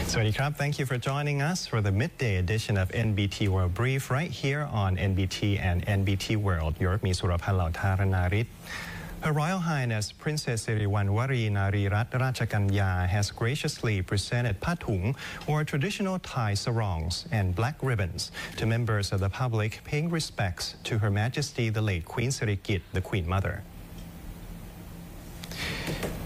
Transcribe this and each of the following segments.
Sawasdee Thank you for joining us for the midday edition of NBT World Brief right here on NBT and NBT World. Yormi Suraphalaw Tharanarit. Her Royal Highness Princess SIRIVANNAVARI Narirat Rachakanya has graciously presented patung, or traditional Thai sarongs, and black ribbons to members of the public paying respects to Her Majesty the late Queen Sirikit, the Queen Mother.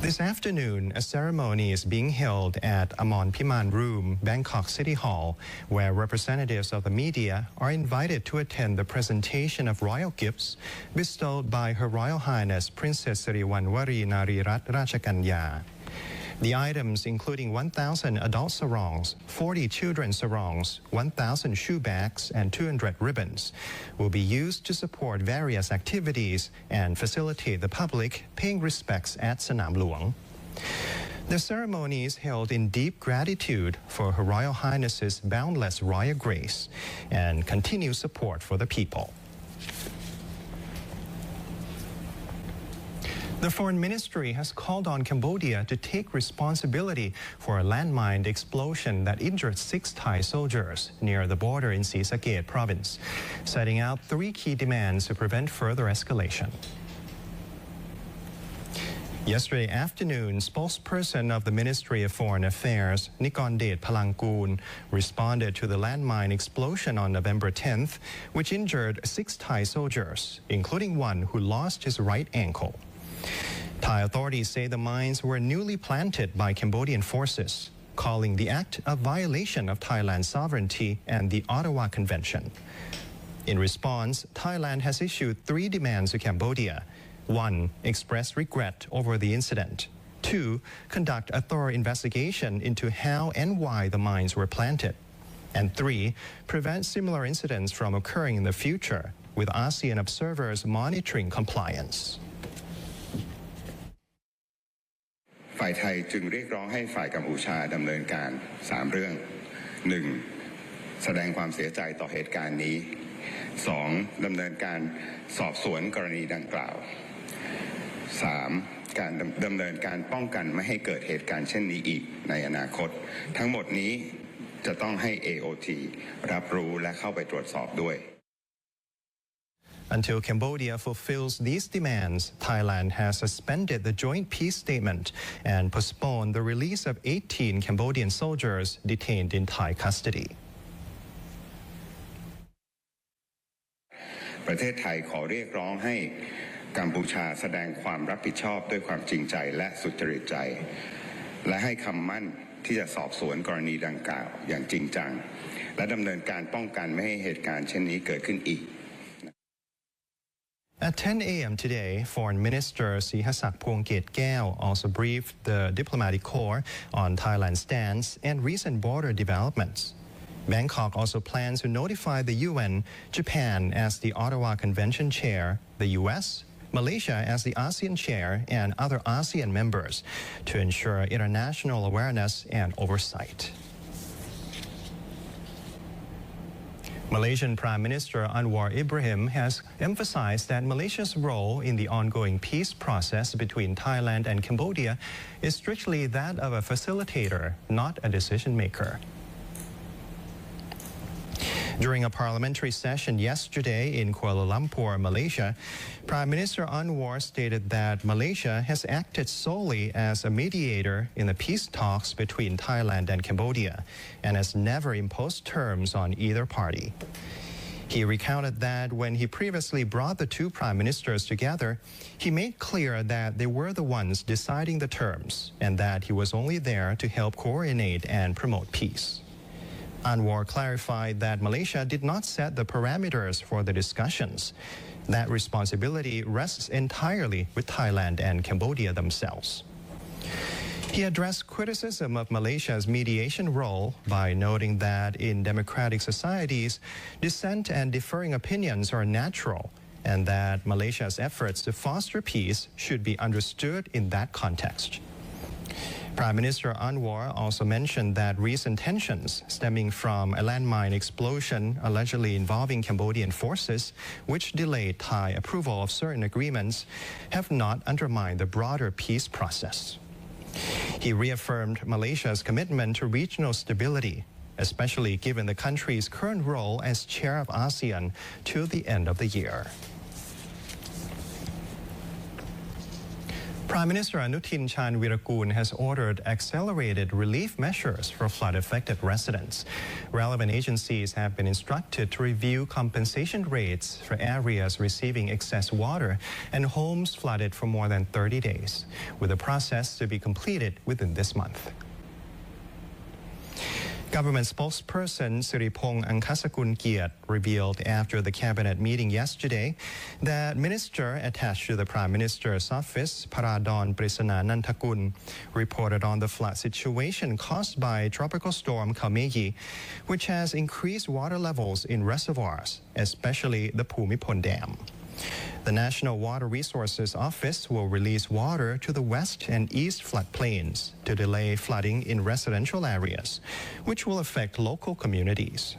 This afternoon, a ceremony is being held at Amon Piman Room, Bangkok City Hall, where representatives of the media are invited to attend the presentation of royal gifts bestowed by Her Royal Highness Princess SIRIVANNAVARI Narirat Rachakanya. The items, including 1,000 adult sarongs, 40 children's sarongs, 1,000 shoe bags, and 200 ribbons, will be used to support various activities and facilitate the public paying respects at SANAM LUANG. The ceremony is held in deep gratitude for Her Royal Highness's boundless royal grace and continued support for the people. The Foreign Ministry has called on Cambodia to take responsibility for a landmine explosion that injured 6 Thai soldiers near the border in Sisakhet province, setting out 3 key demands to prevent further escalation. Yesterday afternoon, spokesperson of the Ministry of Foreign Affairs, Nikondet Palangkoon, responded to the landmine explosion on November 10th, which injured 6 Thai soldiers, including one who lost his right ankle. Thai authorities say the mines were newly planted by Cambodian forces, calling the act a violation of Thailand's sovereignty and the Ottawa Convention. In response, Thailand has issued 3 demands to Cambodia. 1. Express regret over the incident. 2. Conduct a thorough investigation into how and why the mines were planted. And 3. Prevent similar incidents from occurring in the future, with ASEAN observers monitoring compliance. ฝ่ายไทยจึงเรียกร้องให้ฝ่ายกัมพูชาดำเนินการ3เรื่อง 1. แสดงความเสียใจต่อเหตุการณ์นี้ 2. ดำเนินการสอบสวนกรณีดังกล่าว 3. การดำเนินการป้องกันไม่ให้เกิดเหตุการณ์เช่นนี้อีกในอนาคตทั้งหมดนี้จะต้องให้ AOT รับรู้และเข้าไปตรวจสอบด้วย Until Cambodia fulfills these demands, Thailand has suspended the joint peace statement and postponed the release of 18 Cambodian soldiers detained in Thai custody. ประเทศไทยขอเรียกร้องให้กัมพูชาแสดงความรับผิดชอบด้วยความจริงใจและสุจริตใจและให้คำมั่นที่จะสอบสวนกรณีดังกล่าวอย่างจริงจังและดำเนินการป้องกันไม่ให้เหตุการณ์เช่นนี้เกิดขึ้นอีกAt 10 a.m. today, Foreign Minister Sihasak Phongket Kaew also briefed the diplomatic corps on Thailand's stance and recent border developments. Bangkok also plans to notify the UN, Japan as the Ottawa Convention chair, the US, Malaysia as the ASEAN chair, and other ASEAN members to ensure international awareness and oversight. Malaysian Prime Minister Anwar Ibrahim has emphasized that Malaysia's role in the ongoing peace process between Thailand and Cambodia is strictly that of a facilitator, not a decision maker. During a parliamentary session yesterday in Kuala Lumpur, Malaysia, Prime Minister Anwar stated that Malaysia has acted solely as a mediator in the peace talks between Thailand and Cambodia and has never imposed terms on either party. He recounted that when he previously brought the 2 prime ministers together, he made clear that they were the ones deciding the terms and that he was only there to help coordinate and promote peace. Anwar clarified that Malaysia did not set the parameters for the discussions. That responsibility rests entirely with Thailand and Cambodia themselves. He addressed criticism of Malaysia's mediation role by noting that in democratic societies, dissent and differing opinions are natural, and that Malaysia's efforts to foster peace should be understood in that context. Prime Minister Anwar also mentioned that recent tensions stemming from a landmine explosion allegedly involving Cambodian forces, which delayed Thai approval of certain agreements, have not undermined the broader peace process. He reaffirmed Malaysia's commitment to regional stability, especially given the country's current role as chair of ASEAN to the end of the year. Prime Minister Anutin Chanvirakul has ordered accelerated relief measures for flood-affected residents. Relevant agencies have been instructed to review compensation rates for areas receiving excess water and homes flooded for more than 30 days, with the process to be completed within this month. Government spokesperson Siripong Angkasakul revealed after the cabinet meeting yesterday that minister attached to the Prime Minister's office, Paradon Prisananantakul, reported on the flood situation caused by Tropical Storm Kameyi, which has increased water levels in reservoirs, especially the Pumipon Dam. The National Water Resources Office will release water to the west and east floodplains to delay flooding in residential areas, which will affect local communities.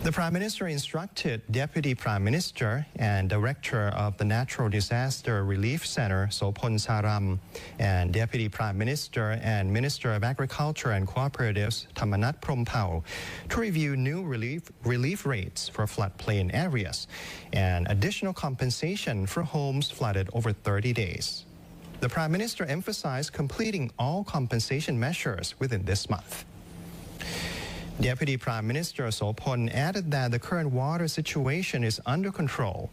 The Prime Minister instructed Deputy Prime Minister and Director of the Natural Disaster Relief Center, Sopon Saram, and Deputy Prime Minister and Minister of Agriculture and Cooperatives, Thamanat Prompao, to review new relief rates for floodplain areas and additional compensation for homes flooded over 30 days. The Prime Minister emphasized completing all compensation measures within this month. Deputy Prime Minister Sopon added that the current water situation is under control.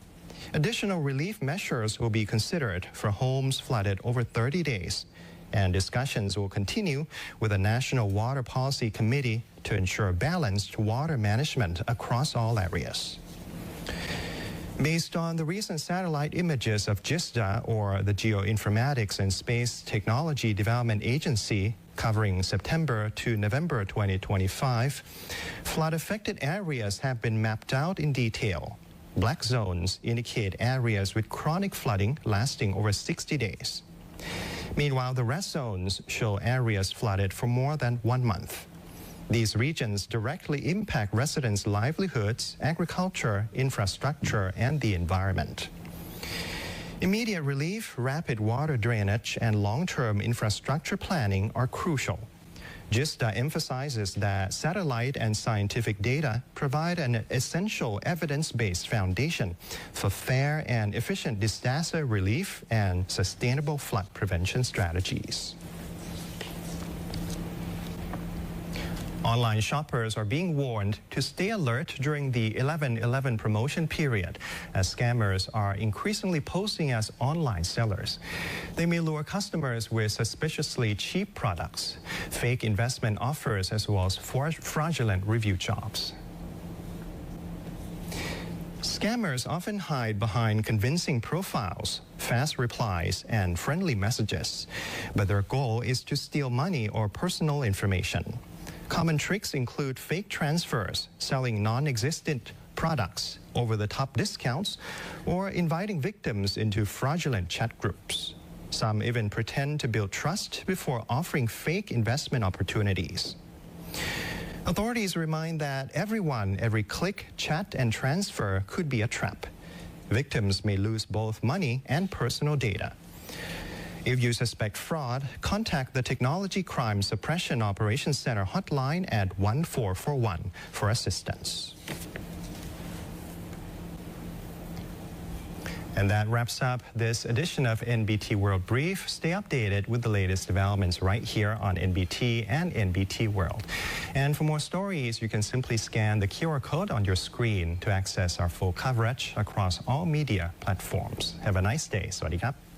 Additional relief measures will be considered for homes flooded over 30 days, and discussions will continue with the National Water Policy Committee to ensure balanced water management across all areas. Based on the recent satellite images of GISDA, or the Geoinformatics and Space Technology Development Agency, covering September to November 2025, flood-affected areas have been mapped out in detail. Black zones indicate areas with chronic flooding lasting over 60 days. Meanwhile, the red zones show areas flooded for more than 1 month. These regions directly impact residents' livelihoods, agriculture, infrastructure, and the environment. Immediate relief, rapid water drainage, and long-term infrastructure planning are crucial. GISDA emphasizes that satellite and scientific data provide an essential evidence-based foundation for fair and efficient disaster relief and sustainable flood prevention strategies. Online shoppers are being warned to stay alert during the 11/11 promotion period, as scammers are increasingly posing as online sellers. They may lure customers with suspiciously cheap products, fake investment offers, as well as fraudulent review jobs. Scammers often hide behind convincing profiles, fast replies, and friendly messages, but their goal is to steal money or personal information. Common tricks include fake transfers, selling non-existent products, over-the-top discounts, or inviting victims into fraudulent chat groups. Some even pretend to build trust before offering fake investment opportunities. Authorities remind that every click, chat, and transfer could be a trap. Victims may lose both money and personal data. If you suspect fraud, contact the Technology Crime Suppression Operations Center hotline at 1441 for assistance. And that wraps up this edition of NBT World Brief. Stay updated with the latest developments right here on NBT and NBT World. And for more stories, you can simply scan the QR code on your screen to access our full coverage across all media platforms. Have a nice day. สวัสดีครับ